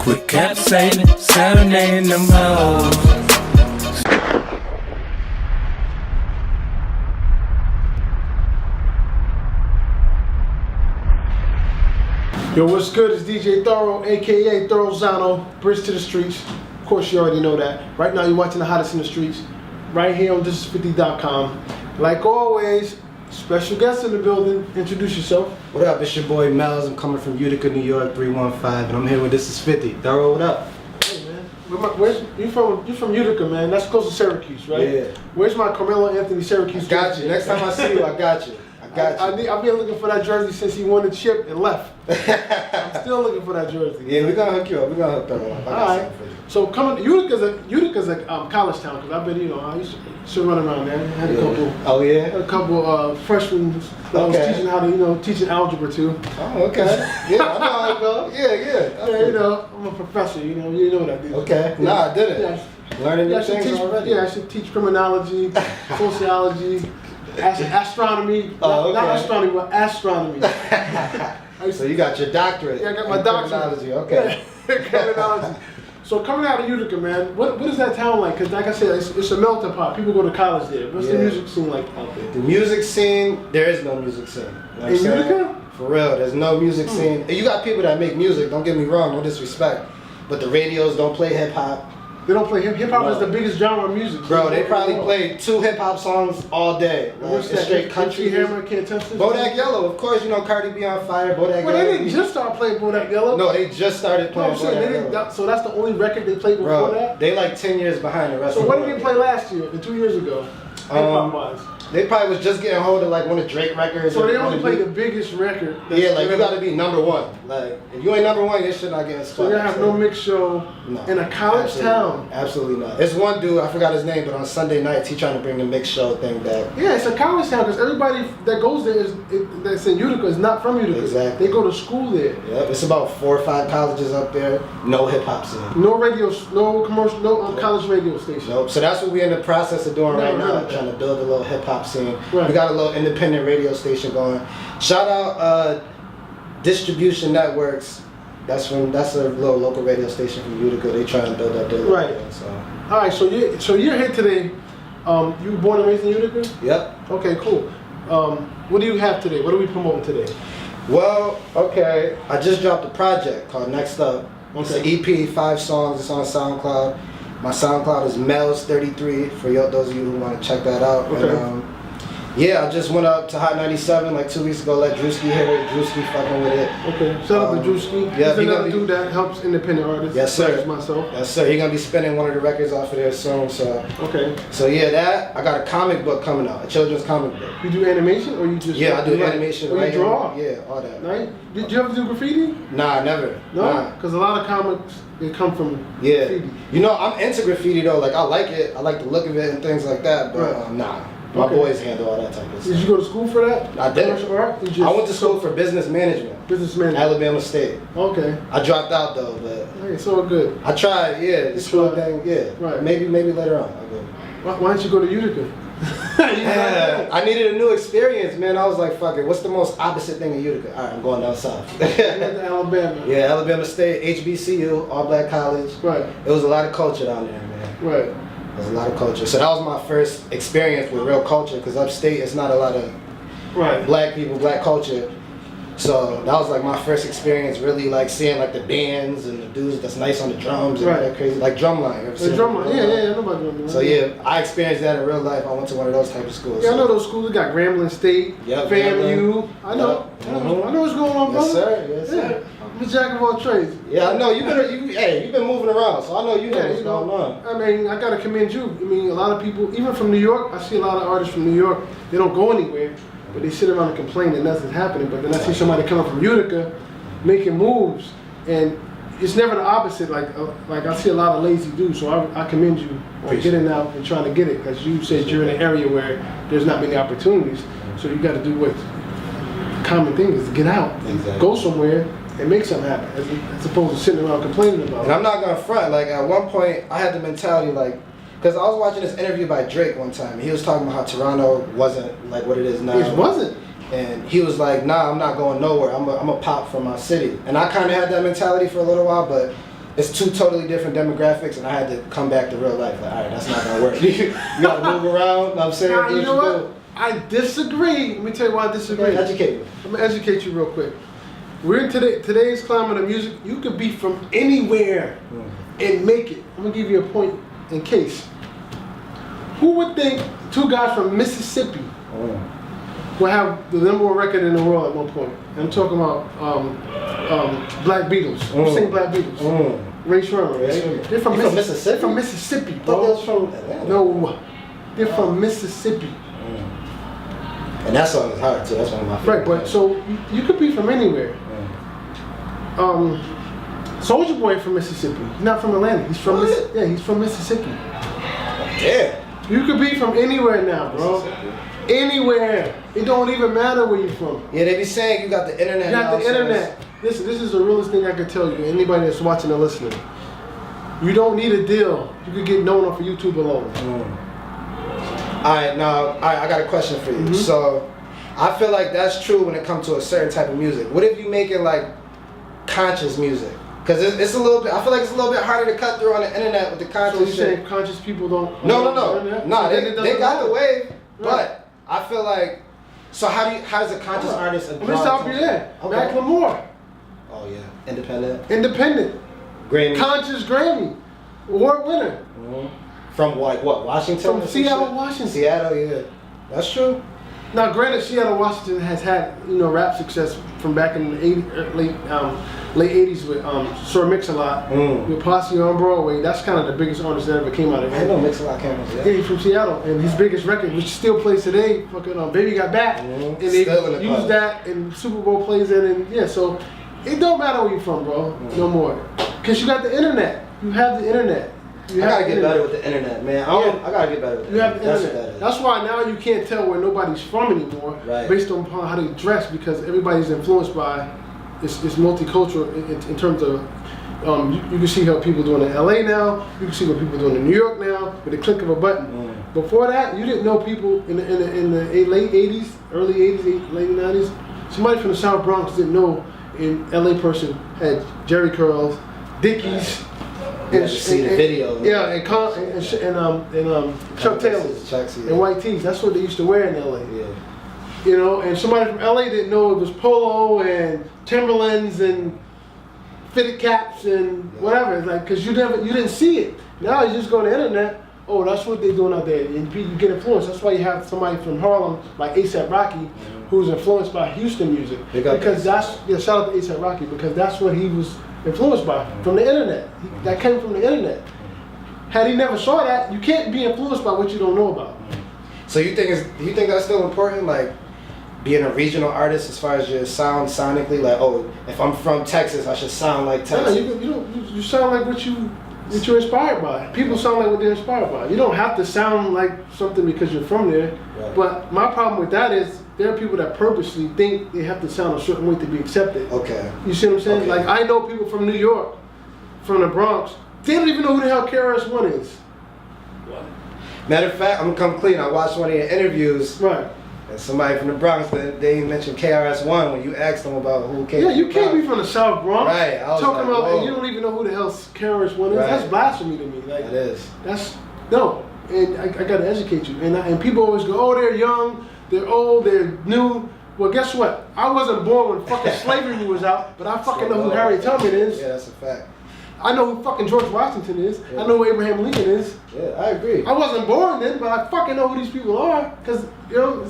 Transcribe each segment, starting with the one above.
Quit capsating, serenading them hoes. Yo, what's good? It's DJ Thorough, aka Thorozano, Bridge to the Streets. Of course, you already know that. Right now, you're watching the hottest in the streets, right here on thisis50.com. Like always, special guest in the building. Introduce yourself. What up? It's your boy Melz. I'm coming from Utica, New York, 315, and I'm here with This Is 50. Thorough, what up? Hey, man. You from Utica, man. That's close to Syracuse, right? Yeah. Where's my Carmelo Anthony Syracuse? Got you. Next time I see you, I got you. I've been looking for that jersey since he won the chip and left. I'm still looking for that jersey. Yeah, we're gonna hook you up. We're gonna hook that up. All right. So Utica's a college town because I've been, I used to run around there. I had a couple. Oh yeah. A couple freshmen that I was teaching how to, teaching algebra to. Oh okay. Yeah, I know how it goes. Yeah, I'm a professor. You know what I do. Okay. Yeah. Nah, I did it. Yeah. Learning new things already. Yeah, I should teach criminology, sociology. Astronomy, not astronomy, but astronomy. So you got your doctorate. Yeah, I got my doctorate. Criminology, okay. Criminology. So coming out of Utica, man, what is that town like? Because like I said, it's a melting pot. People go to college there. What's the music scene like out there? The music scene, there is no music scene. You know in Utica? For real, there's no music scene. And you got people that make music, don't get me wrong, no disrespect. But the radios don't play hip hop. They don't play hip hop. Is the biggest genre of music. Bro, they probably play 2 hip hop songs all day. What's that? Straight country. Hammer, Can't Touch This. Bodak Yellow, of course. Cardi B on fire. Bodak Yellow. Well, they didn't just start playing Bodak Yellow. No, they just started playing Bodak Yellow. So that's the only record they played before that. They like 10 years behind the rest. So of what the did they play last year and 2 years ago? Hip hop wise. They probably was just getting hold of like one of Drake records. So they only play the biggest record. Yeah, like you gotta be #1. Like if you ain't #1, your shit not getting spun. So they have no mix show in a college town. Absolutely not. It's one dude, I forgot his name, but on Sunday nights he trying to bring the mix show thing back. Yeah, it's a college town because everybody that goes there that's in Utica is not from Utica. Exactly. They go to school there. Yep, it's about 4 or 5 colleges up there. No hip hop scene. No radio, no commercial, no college radio station. Nope. So that's what we're in the process of doing right now, trying to build a little hip hop scene. Right. We got a little independent radio station going. Shout out Distribution Networks. That's a little local radio station from Utica. They trying to build up their right. So. All right. So you're here today. You were born and raised in Utica? Yep. Okay. Cool. What do you have today? What are we promoting today? Well, okay. I just dropped a project called Next Up. It's an EP, 5 songs. It's on SoundCloud. My SoundCloud is Melz33 for those of you who want to check that out. Okay. And, yeah, I just went up to Hot 97 like 2 weeks ago. Let Drewski hear it. Drewski fucking with it. Okay. Shout out to Drewski. Yeah, he's another dude that helps independent artists. Yes, sir. Myself. Yes, sir. He's gonna be spinning one of the records off of there soon. So. Okay. So yeah, that I got a comic book coming out, a children's comic book. You do animation or you just? Yeah, I do animation. Or you draw? Yeah, all that. Right. Did you ever do graffiti? Nah, never. No, because a lot of comics they come from graffiti. I'm into graffiti though. Like I like it. I like the look of it and things like that. But nah. My boys handle all that type of stuff. Did you go to school for that? I did. Commercial art? I went to school for business management. Business management. Alabama State. Okay. I dropped out though, but hey, it's all good. I tried. Yeah, the school thing. Yeah. Right. Maybe later on. I'll go. Why don't you go to Utica? I needed a new experience, man. I was like, fuck it. What's the most opposite thing in Utica? All right, I'm going down south. Alabama. Yeah, Alabama State, HBCU, all black college. Right. It was a lot of culture down there, man. Right. There's a lot of culture. So that was my first experience with real culture, because upstate it's not a lot of black people, black culture. So that was like my first experience really like seeing like the bands and the dudes that's nice on the drums and that crazy, like Drumline. Drumline, yeah, I know about Drumline. So yeah, I experienced that in real life. I went to one of those type of schools. Yeah, I know those schools. We got Grambling State, FAMU. I know. Yep. I know what's going on, brother. Yes, sir. Yes, sir. Yeah. I'm a jack of all trades. Yeah, I know. You've been moving around, so I know you know what's going on. I mean, I gotta commend you. I mean, a lot of people, even from New York, I see a lot of artists from New York. They don't go anywhere, but they sit around and complain that nothing's happening. But then I see somebody coming from Utica, making moves, and it's never the opposite. Like I see a lot of lazy dudes. So I commend you on getting out and trying to get it, because you said you're in an area where there's not many opportunities. So you got to do what the common thing is to get out, go somewhere. And make something happen, as opposed to sitting around complaining about it. And I'm not gonna front, like at one point I had the mentality like, because I was watching this interview by Drake one time, and he was talking about how Toronto wasn't like what it is now. It wasn't. And he was like, nah, I'm not going nowhere. I'm a pop from my city. And I kind of had that mentality for a little while, but it's two totally different demographics, and I had to come back to real life. Like, all right, that's not gonna work. You gotta move around. You know what I'm saying, Nah, you know what? I disagree. Let me tell you why I disagree. Educate me. I'm gonna educate you real quick. We're in today's climate of music. You could be from anywhere and make it. I'm gonna give you a point in case. Who would think two guys from Mississippi will have the number one record in the world at one point? I'm talking about Black Beatles. I'm saying Black Beatles. Ray Sherman, right? They're from Mississippi. From Mississippi, bro. From Atlanta. No, they're from Mississippi. And that song is hard too. That's one of my favorites. Right, but so you could be from anywhere. Soulja Boy from Mississippi. He's not from Atlanta. He's from he's from Mississippi. Yeah. You could be from anywhere now, bro. Anywhere. It don't even matter where you're from. Yeah, they be saying you got the internet. You got now, the internet. Listen, this is the realest thing I can tell you. Anybody that's watching or listening. You don't need a deal. You could get known off of YouTube alone. Alright, now I got a question for you. So I feel like that's true when it comes to a certain type of music. What if you making like conscious music? Because it's a little bit, I feel like it's a little bit harder to cut through on the internet with the conscious So you shit. saying conscious people don't? No, they got matter. the wave, Right. but I feel like, so how does a conscious artist Let me stop you there. Okay. Macklemore. Oh yeah, independent. Independent. Grammy. Conscious Grammy. Award winner. From like what, Washington? From or some Seattle, shit? Washington. Seattle, yeah. That's true. Now, granted, Seattle, Washington has had rap success from back in the late '80s with Sir Mix-a-Lot, with Posse on Broadway. That's kind of the biggest artist that ever came out of I here. know Mix-a-Lot came out. Yeah, he's from Seattle, and his biggest record, which still plays today, fucking Baby Got Back, and they use that in Super Bowl plays in, and yeah, so it don't matter where you're from, bro, no more, because you got the internet. You have the internet. I gotta get better with the internet, man. I gotta get better with the internet. You have the internet. That's why now you can't tell where nobody's from anymore, based on how they dress, because everybody's influenced by it's multicultural in terms of you can see how people doing in LA now. You can see what people doing in New York now with the click of a button. Before that, you didn't know people in the late '80s, early '80s, late '90s. Somebody from the South Bronx didn't know an LA person had Jerry curls, Dickies. And see the video. Yeah, and Chuck Taylors and white tees. That's what they used to wear in LA. Yeah. And somebody from LA didn't know it was polo and Timberlands and fitted caps and whatever. It's like, because you didn't see it. Now you just go on the internet. Oh, that's what they're doing out there, and you get influenced. That's why you have somebody from Harlem like A$AP Rocky, who's influenced by Houston music. Because shout out to A$AP Rocky, because that's what he was influenced by from the internet. That came from the internet. Had he never saw that, you can't be influenced by what you don't know about. So do you think that's still important, like being a regional artist as far as your sound sonically? Like, oh, if I'm from Texas, I should sound like Texas. No, you sound like what you're inspired by. People sound like what they're inspired by. You don't have to sound like something because you're from there. Right. But my problem with that is there are people that purposely think they have to sound a certain way to be accepted. Okay. You see what I'm saying? Okay. Like, I know people from New York, from the Bronx, they don't even know who the hell KRS-One is. What? Matter of fact, I'm gonna come clean. I watched one of your interviews. Right. And somebody from the Bronx, they mentioned KRS-One when you asked them about who came. Yeah, you can't be from the South Bronx. Right. I was talking like, about, and you don't even know who the hell KRS-One is. Right. That's blasphemy to me. Like, it is. No. And I gotta educate you. And people always go, oh, they're young, they're old, they're new. Well, guess what? I wasn't born when fucking slavery was out, but I fucking know who Harriet Tubman is. Yeah, that's a fact. I know who fucking George Washington is. Yeah. I know who Abraham Lincoln is. Yeah, I agree. I wasn't born then, but I fucking know who these people are. Because,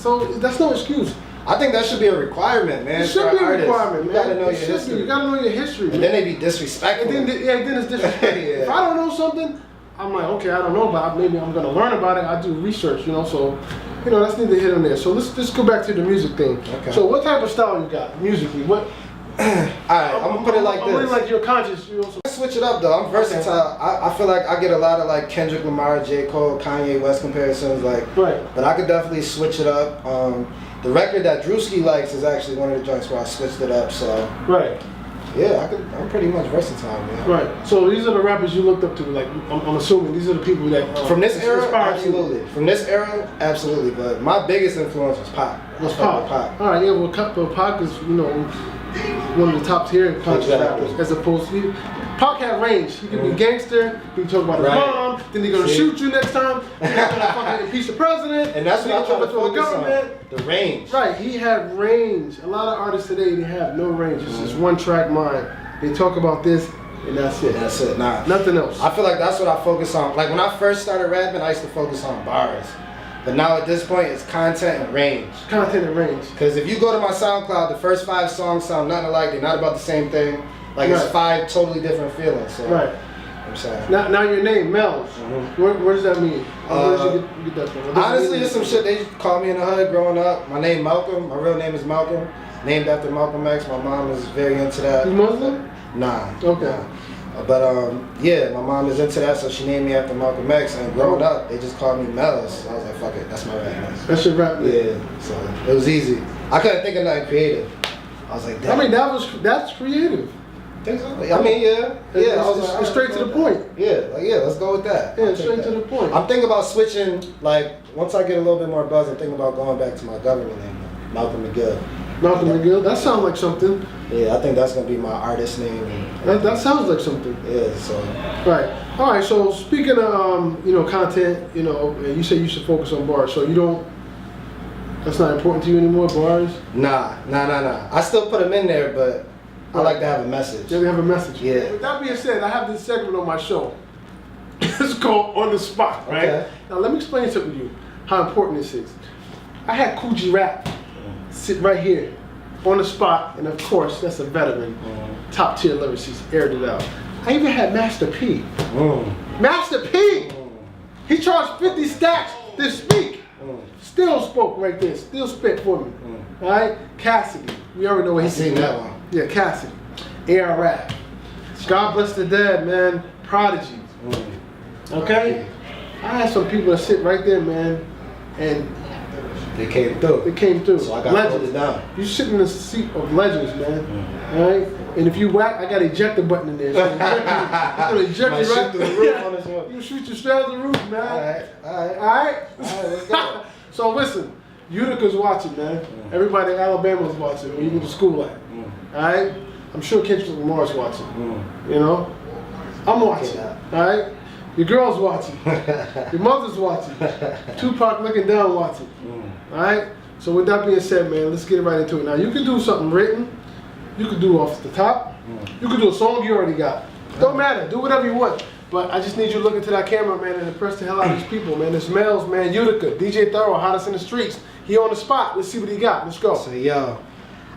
so that's no excuse. I think that should be a requirement, man. It should be a requirement, man. You gotta know your history. You gotta know your history. And then they be disrespectful. And then it's disrespectful. If I don't know something, I'm like, okay, I don't know about it. Maybe I'm gonna learn about it. I do research, so that's neither here nor there. So let's go back to the music thing. Okay. So what type of style you got musically? What? Alright, I'm gonna put it like this. I'm really like you're conscious. Switch it up though. I'm versatile. Okay. I feel like I get a lot of like Kendrick Lamar, J. Cole, Kanye West comparisons. Like, right. But I could definitely switch it up. The record that Drewski likes is actually one of the joints where I switched it up. So. Right. Yeah, I'm pretty much versatile, man. Right. So these are the rappers you looked up to. Like, I'm assuming these are the people that from this era, absolutely. From this era, absolutely. But my biggest influence was Pac. Was Pac. All right. Yeah. Well, Pac is one of the top tier conscious rappers, as opposed to Pac had range. He could be gangster, he could talk about his mom, then he's gonna shoot you next time, then he's gonna fucking impeach the president. And that's what I'm trying to focus on, the range. Right, he had range. A lot of artists today, they have no range. It's just one track mind. They talk about this, and that's it. That's it, nah. Nothing else. I feel like that's what I focus on. Like when I first started rapping, I used to focus on bars. But now at this point, it's content and range. Content and range. Because if you go to my SoundCloud, the first 5 songs sound nothing alike. They're not about the same thing. Like it's 5 totally different feelings. So, right. I'm saying. Now your name, Melz. Where does that mean? Where did you get that from? Honestly, it's some shit they called me in the hood growing up. My name Malcolm. My real name is Malcolm. Named after Malcolm X. My mom is very into that. You Muslim? Nah. Okay. Nah. But yeah, my mom is into that, so she named me after Malcolm X. And growing up, they just called me Melz. I was like, fuck it, that's my rap name. That's your rap name. Yeah, so it was easy. I couldn't think of nothing creative. I was like, damn. I mean, that's creative. Think so? I mean, yeah. I was like, it's straight to the point. Yeah, let's go with that. Yeah, straight to the point. I'm thinking about switching. Like once I get a little bit more buzz, I'm thinking about going back to my government name, Malcolm McGill. Malcolm McGill. That sounds like something. Yeah, I think that's gonna be my artist name. That sounds like something. Yeah. So. Right. All right. So speaking of content, you say you should focus on bars. So you don't. That's not important to you anymore, bars. Nah. I still put them in there, but I like to have a message. Yeah, they have a message. Yeah. With that being said, I have this segment on my show. It's called On the Spot, right? Okay. Now let me explain something to you, how important this is. I had Coogee Rap sit right here, on the spot, and of course, that's a veteran, top tier lyricist, aired it out. I even had Master P. Master P! He charged 50 stacks to speak. Still spoke right there, still spit for me. All right? Cassidy, we already know what he's seen that one. Yeah, Cassidy. AR Rap. God bless the dead, man. Prodigy. Okay? I had some people that sit right there, man, and they came through. So I got to hold it down. You sit in the seat of legends, man. All right? And if you whack, I got an ejector button in there. So it's gonna eject you right through the roof on this one. You shoot you straight out the roof, man. All right, let's go. So listen, Utica's watching, man. Everybody in Alabama's watching. Where you go to school at. All right? I'm sure Kendrick Lamar's watching. You know? I'm watching. All right? Your girl's watching. Your mother's watching. Tupac looking down watching. All right? So with that being said, man, let's get right into it. Now, you can do something written. You can do off the top. You can do a song you already got. Don't matter. Do whatever you want. But I just need you to look into that camera, man, and impress the hell out of these people, man. It's Melz, man, Utica, DJ Thorough, hottest in the streets. He on the spot. Let's see what he got. Let's go. So, yo,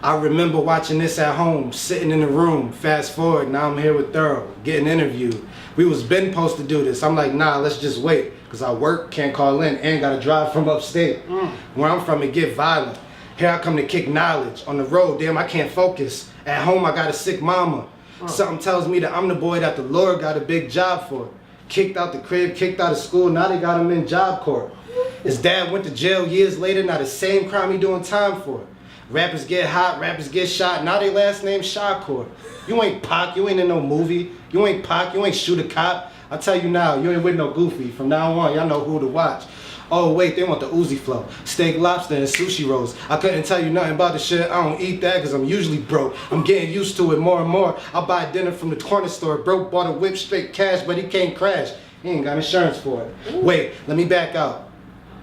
I remember watching this at home, sitting in the room. Fast forward, now I'm here with Thorough, getting interviewed. We was been supposed to do this. I'm like, nah, let's just wait. Because I work, can't call in, and got to drive from upstate. Where I'm from, it get violent. Here I come to kick knowledge. On the road, damn, I can't focus. At home, I got a sick mama. Something tells me that I'm the boy that the Lord got a big job for. Kicked out the crib, kicked out of school, now they got him in job court. His dad went to jail years later, now the same crime he doing time for. Rappers get hot, rappers get shot, now they last name Shakur. You ain't Pac, you ain't in no movie. You ain't Pac, you ain't shoot a cop. I tell you now, you ain't with no Goofy. From now on, y'all know who to watch. Oh wait, they want the Uzi flow. Steak, lobster, and sushi rolls. I couldn't tell you nothing about the shit. I don't eat that because I'm usually broke. I'm getting used to it more and more. I buy dinner from the corner store. Broke bought a whip straight cash, but he can't crash. He ain't got insurance for it. Wait, let me back out.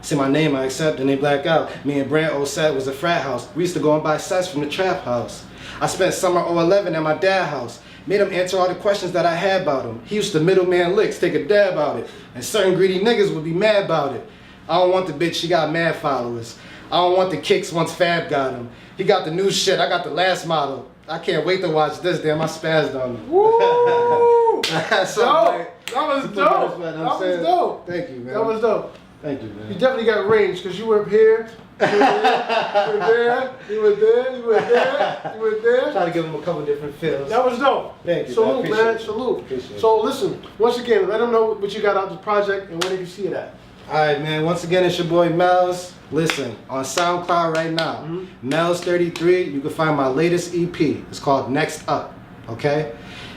See my name, I accept, and they black out. Me and Brand 07 was a frat house. We used to go and buy sets from the trap house. I spent summer 2011 at my dad's house. Made him answer all the questions that I had about him. He used to middleman licks, take a dab out it. And certain greedy niggas would be mad about it. I don't want the bitch, she got mad followers. I don't want the kicks once Fab got him. He got the new shit, I got the last model. I can't wait to watch this, damn, I spazzed on him. Woo! So, That was dope. That was dope. Thank you, man. That was dope. Thank you, man. You definitely got range, because you were up here, you were there, you were there, you were there, you were there. Try to give him a couple different feels. That was dope. Thank you. Salute, man. Salute. Appreciate it. So listen, once again, let them know what you got out the project and where they can see it at. Alright, man, once again, it's your boy Melz. Listen, on SoundCloud right now, Melz33, you can find my latest EP. It's called Next Up, okay?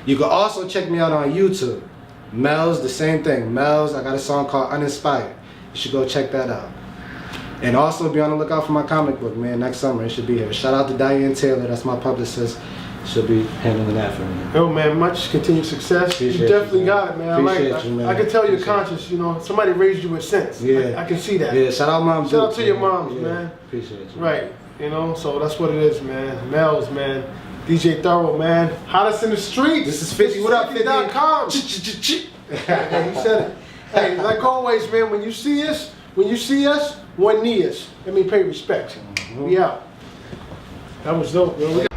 You can also check me out on YouTube. Melz, the same thing. Melz, I got a song called Uninspired. You should go check that out. And also be on the lookout for my comic book, man. Next summer, it should be here. Shout out to Diane Taylor, that's my publicist. she'll be handling that for me. Yo, man, much continued success. Appreciate you definitely you, got it, man. Appreciate you, man. I can tell you're Appreciate conscious. You know, somebody raised you with sense. Yeah. I can see that. Yeah, shout out moms. Shout out to your moms, man. Appreciate you. Right. You know, so that's what it is, man. Melz, man. DJ Thorough, man. Hottest in the streets. This is 50. What up, 50.com. Yeah, he said it. Hey, like always, man, when you see us, one knee us. Let me pay respect. We out. That was dope, man.